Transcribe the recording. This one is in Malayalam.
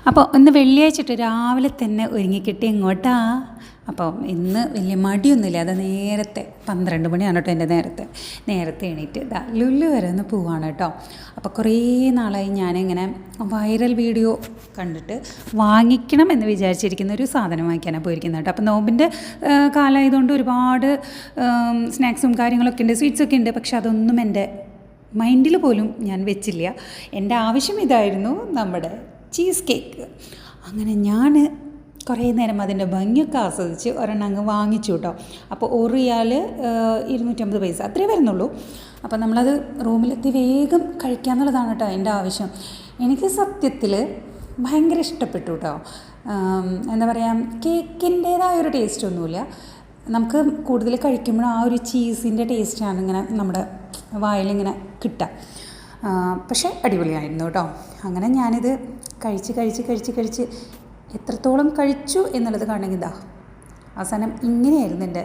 അപ്പോൾ ഇന്ന് വെള്ളിയാഴ്ച രാവിലെ തന്നെ ഒരുങ്ങിക്കിട്ടി എങ്ങോട്ടാ. അപ്പം ഇന്ന് വലിയ മടിയൊന്നുമില്ല. അത് നേരത്തെ 12 മണിയാണ് കേട്ടോ. എൻ്റെ നേരത്തെ എണീറ്റ് ലുലു വരെ ഒന്ന് പോവാണ് കേട്ടോ. അപ്പോൾ കുറേ നാളായി ഞാനിങ്ങനെ വൈറൽ വീഡിയോ കണ്ടിട്ട് വാങ്ങിക്കണം എന്ന് വിചാരിച്ചിരിക്കുന്ന ഒരു സാധനം വാങ്ങിക്കാനാണ് പോയിരിക്കുന്നത് കേട്ടോ. അപ്പോൾ നോമ്പിൻ്റെ കാലമായതുകൊണ്ട് ഒരുപാട് സ്നാക്സും കാര്യങ്ങളൊക്കെ ഉണ്ട്, സ്വീറ്റ്സൊക്കെ ഉണ്ട്. പക്ഷെ അതൊന്നും എൻ്റെ മൈൻഡിൽ പോലും ഞാൻ വെച്ചില്ല. എൻ്റെ ആവശ്യം ഇതായിരുന്നു, നമ്മുടെ ചീസ് കേക്ക്. അങ്ങനെ ഞാൻ കുറേ നേരം അതിൻ്റെ ഭംഗിയൊക്കെ ആസ്വദിച്ച് ഒരെണ്ണം അങ്ങ് വാങ്ങിച്ചു കേട്ടോ. അപ്പോൾ ഒരു റിയാൽ 250 പൈസ അത്രേ വരുന്നുള്ളൂ. അപ്പോൾ നമ്മളത് റൂമിലെത്തി വേഗം കഴിക്കാമെന്നുള്ളതാണ് കേട്ടോ എൻ്റെ ആവശ്യം. എനിക്ക് സത്യത്തിൽ ഭയങ്കര ഇഷ്ടപ്പെട്ടു കേട്ടോ. എന്താ പറയുക, കേക്കിൻ്റേതായൊരു ടേസ്റ്റൊന്നുമില്ല. നമുക്ക് കൂടുതൽ കഴിക്കുമ്പോൾ ആ ഒരു ചീസിൻ്റെ ടേസ്റ്റാണ് ഇങ്ങനെ നമ്മുടെ വായിലിങ്ങനെ കിട്ടുക. പക്ഷേ അടിപൊളിയായിരുന്നു കേട്ടോ. അങ്ങനെ ഞാനിത് കഴിച്ച് എത്രത്തോളം കഴിച്ചു എന്നുള്ളത് കാണണമെങ്കിൽ അവസാനം ഇങ്ങനെയായിരുന്നു എൻ്റെ